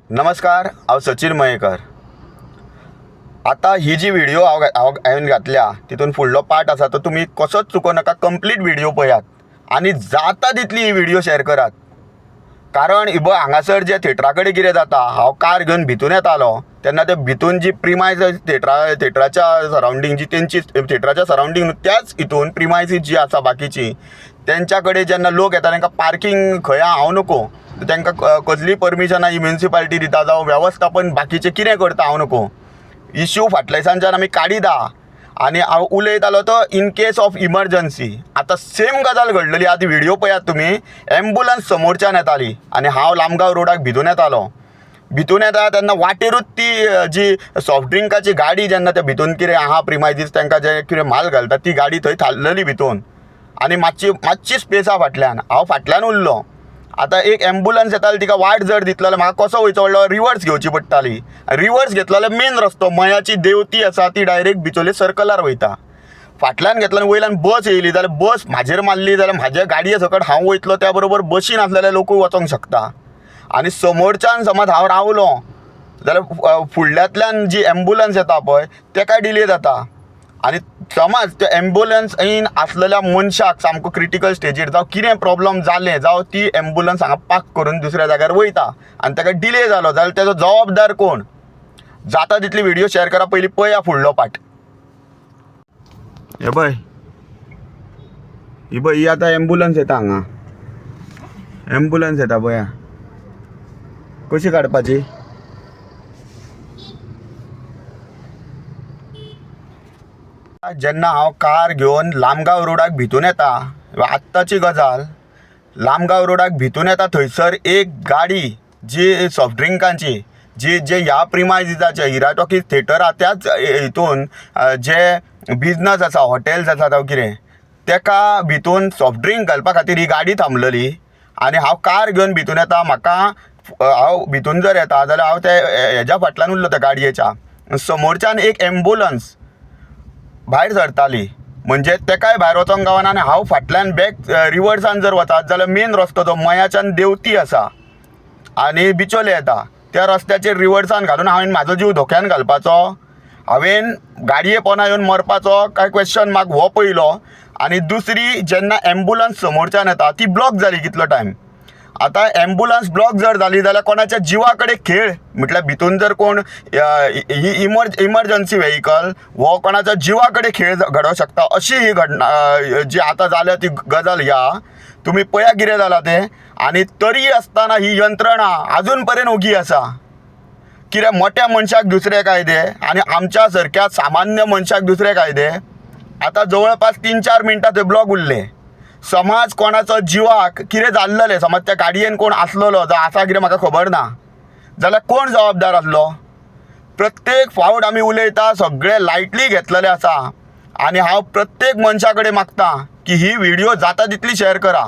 नमस्कार, हांव सचिन मयेकर। आता ही जी व्हिडिओ हांवें घातल्या तितून फुडलो पार्ट आसा तो तुमी कसोच चुकोनाका, कंप्लीट व्हिडिओ पळयात आनी जाता तितली ही व्हिडिओ शेअर करात। कारण हांगासर जे थिएटरा कडेन कितें जाता, हांव कार घेवन भितून येतालो तेन्ना ते भितून जी प्रिमायस थिएटराच्या सरावंडींग जी तेंची थिएटराच्या सरावंडींग त्याच हितून प्रिमायसीस जी आसा बाकीची तेंच्या कडेन जेन्ना लोक येता तांकां पार्किंग खंय हांव नको, तांकां कसली परमिशनां ही म्युनिसिपालिटी दिता जावं वेवस्थापन बाकीचें कितें करता हांव नको। इश्यू फाटल्यानच्यान आमी काडिता आनी हांव उलयतालो तो इन केस ऑफ इमर्जन्सी। आतां सेम गजाल घडलेली, आतां व्हिडिओ पळयात तुमी, एम्बुलन्स समोरच्यान येताली आनी हांव लामगांव रोडाक भितून येतालो। भितून येता तेन्ना वाटेरूच ती जी सॉफ्ट ड्रिंकाची गाडी जेन्ना त्या भितून कितें आहा प्रिमायसीस तांकां जे कितें माल घालता ती गाडी थंय थारलेली भितून आनी मातशी स्पेस आहा फाटल्यान, हांव फाटल्यान उरलो। आतां एक एम्बुलन्स येताली तिका वाट जर दितलो जाल्यार म्हाका कसो वयचो पडलो, रिवर्स घेवची पडटाली। रिवर्स घेतलो जाल्यार मेन रस्तो मयाची देवती आसा ती डायरेक्ट बिचोले सर्कलार वयता। फाटल्यान घेतलो आनी वयल्यान बस येयली जाल्यार बस म्हाजेर मारली जाल्यार म्हाज्या गाडये सकट हांव वयतलो, त्या बरोबर बशीन आसलेले लोकूय वचोंक शकता। आनी समोरच्यान समज हांव रावलो जाल्यार फुडल्यांतल्यान जी एम्बुलन्स येता पळय तेका डिले जाता आनी समज ते एम्बुलन्स येवन आसलेल्या मनशाक सामको क्रिटिकल स्टेजीर जावं कितें प्रॉब्लम जालें जावं ती एम्बुलन्स हांगा पार्क करून दुसऱ्या जाग्यार वयता आनी ताका डिले जालो जाल्यार तेजो जबाबदार कोण? जाता तितली व्हिडिओ शेअर करा। पयलीं पळया फुडलो पार्ट। हे पळय, ही आतां एम्बुलन्स येता हांगा, एम्बुलन्स येता पळया कशी काडपाची। जेन्ना हांव कार घेवन लामगांव रोडाक भितून येता, आत्ताची गजाल, लामगांव रोडाक भितून येता थंयसर एक गाडी जी सॉफ्ट ड्रिंकांची जे ह्या प्रिमायसीसाचे हिरा टॉकीज थिएटर आहा त्याच हितून जे बिजनस आसा, हॉटेल्स आसा जावं कितें, तेका भितून सॉफ्ट ड्रिंक घालपा खातीर ही गाडी थांबलेली आनी हांव कार घेवन भितून येता। हांव भितून जर येता जाल्यार हांव ते हेज्या फाटल्यान उरलो त्या गाडयेच्या, समोरच्यान एक एम्बुलन्स भायर सरताली म्हणजे तेकाय भायर वचोंक गावना आनी हांव फाटल्यान बॅक रिवर्सान जर वतात जाल्यार मेन रस्तो जो मयाच्यान देवती आसा आनी बिचोले येता त्या रस्त्याचेर रिवर्सान घालून हांवें म्हाजो जीव धोक्यान घालपाचो, हांवें गाडये पोंदा येवन मरपाचो काय क्वेश्चन मार्क हो पयलो। आनी दुसरी, जेन्ना एम्बुलन्स समोरच्यान येता ती ब्लॉक जाली कितलो टायम। आतां एम्बुलन्स ब्लॉक जर जाली जाल्यार कोणाच्या जिवा कडेन खेळ, म्हटल्यार भितून जर कोण ही इमर्जन्सी व्हेहिकल हो कोणाच्या जिवा कडेन खेळ घडोवंक शकता, अशी ही घटना जी आतां जाल्या ती गजाल ह्या तुमी पळया कितें जालां तें। आनी तरी आसतना ही यंत्रणा आजून पर्यंत ओगी आसा। कित्याक मोठ्या मनशाक दुसरे कायदे आनी आमच्या सारक्या सामान्य मनशाक दुसरे कायदे। आतां जवळपास 3-4 मिनटां थंय ब्लॉक उरले। समज कोणाचो जिवाक कितें जाल्लेलें, समज त्या गाडयेन कोण आसलेलो जावं आसा कितें म्हाका खबर ना, जाल्यार कोण जबाबदार आसलो? प्रत्येक फावट आमी उलयता सगळे लायटली घेतलेले आसा आनी हांव प्रत्येक मनशा कडेन मागतां की ही व्हिडिओ जाता तितली शेअर करा।